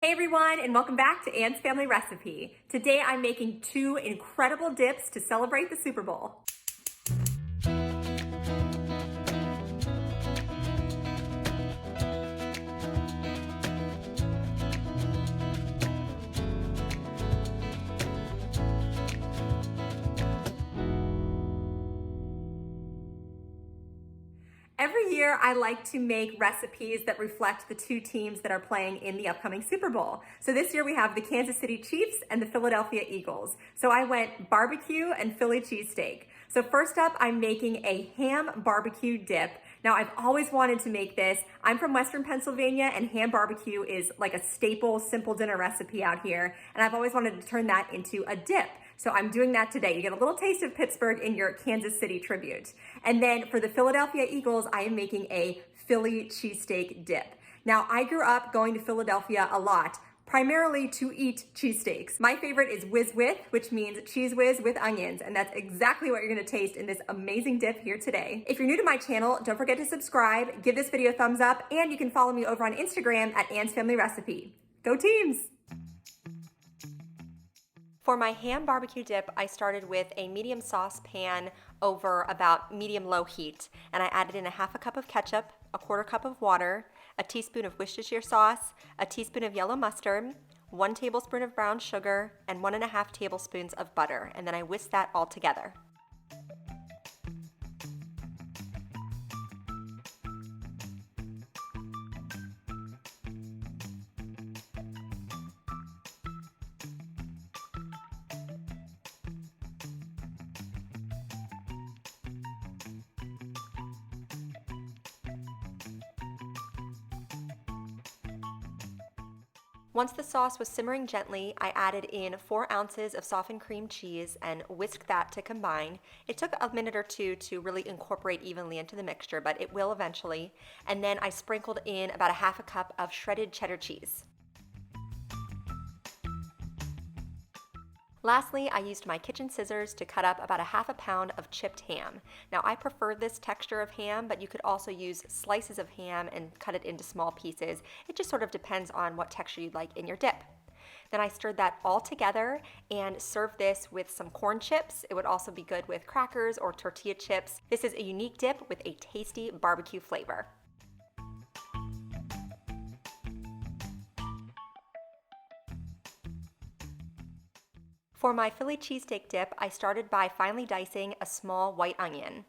Hey everyone, and welcome back to Anne's Family Recipe. Today I'm making two incredible dips to celebrate the Super Bowl. Every year, I like to make recipes that reflect the two teams that are playing in the upcoming Super Bowl. So this year we have the Kansas City Chiefs and the Philadelphia Eagles. So I went barbecue and Philly cheesesteak. So first up, I'm making a ham barbecue dip. Now, I've always wanted to make this. I'm from Western Pennsylvania, and ham barbecue is like a staple, simple dinner recipe out here. And I've always wanted to turn that into a dip. So I'm doing that today. You get a little taste of Pittsburgh in your Kansas City tribute. And then for the Philadelphia Eagles, I am making a Philly cheesesteak dip. Now, I grew up going to Philadelphia a lot, primarily to eat cheesesteaks. My favorite is Whiz With, which means cheese whiz with onions, and that's exactly what you're gonna taste in this amazing dip here today. If you're new to my channel, don't forget to subscribe, give this video a thumbs up, and you can follow me over on Instagram at Anne's Family Recipe. Go teams! For my ham barbecue dip, I started with a medium saucepan over about medium-low heat, and I added in a half a cup of ketchup, a quarter cup of water, a teaspoon of Worcestershire sauce, a teaspoon of yellow mustard, 1 tablespoon of brown sugar, and 1.5 tablespoons of butter, and then I whisked that all together. Once the sauce was simmering gently, I added in 4 ounces of softened cream cheese and whisked that to combine. It took a minute or two to really incorporate evenly into the mixture, but it will eventually. And then I sprinkled in about a half a cup of shredded cheddar cheese. Lastly, I used my kitchen scissors to cut up about a half a pound of chipped ham. Now, I prefer this texture of ham, but you could also use slices of ham and cut it into small pieces. It just sort of depends on what texture you'd like in your dip. Then I stirred that all together and served this with some corn chips. It would also be good with crackers or tortilla chips. This is a unique dip with a tasty barbecue flavor. For my Philly cheesesteak dip, I started by finely dicing a small white onion.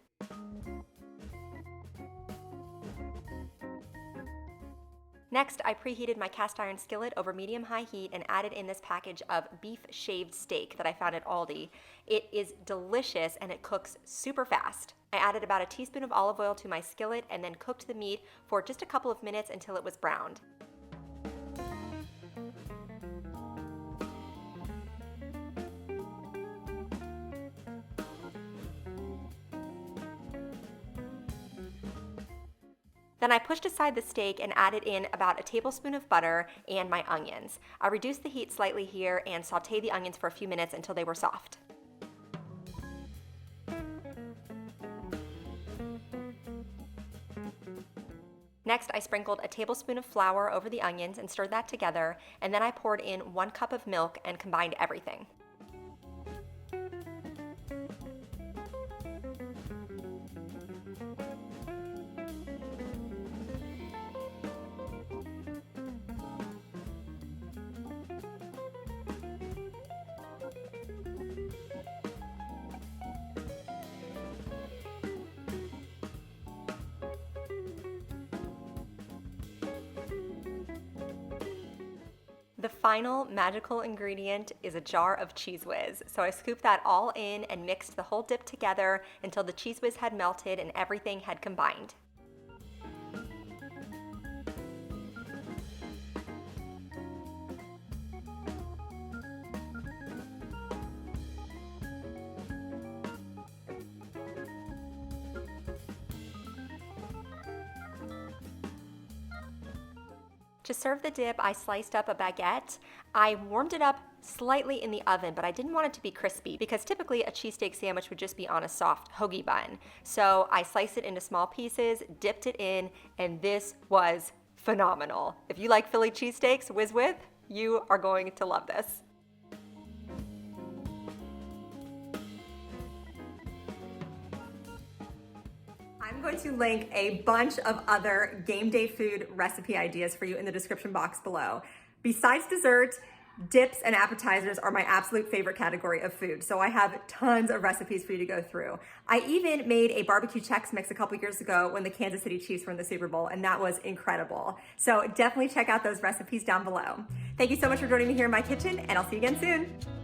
Next, I preheated my cast iron skillet over medium-high heat and added in this package of beef shaved steak that I found at Aldi. It is delicious and it cooks super fast. I added about a teaspoon of olive oil to my skillet and then cooked the meat for just a couple of minutes until it was browned. Then I pushed aside the steak and added in about a tablespoon of butter and my onions. I reduced the heat slightly here and sauteed the onions for a few minutes until they were soft. Next, I sprinkled a tablespoon of flour over the onions and stirred that together, and then I poured in 1 cup of milk and combined everything. The final magical ingredient is a jar of Cheez Whiz. So I scooped that all in and mixed the whole dip together until the Cheez Whiz had melted and everything had combined. To serve the dip, I sliced up a baguette. I warmed it up slightly in the oven, but I didn't want it to be crispy because typically a cheesesteak sandwich would just be on a soft hoagie bun. So I sliced it into small pieces, dipped it in, and this was phenomenal. If you like Philly cheesesteaks whiz with, You are going to love this. I'm going to link a bunch of other game day food recipe ideas for you in the description box below. Besides dessert, dips and appetizers are my absolute favorite category of food. So I have tons of recipes for you to go through. I even made a barbecue CHEX mix a couple years ago when the Kansas City Chiefs were in the Super Bowl, and that was incredible. So definitely check out those recipes down below. Thank you so much for joining me here in my kitchen, and I'll see you again soon.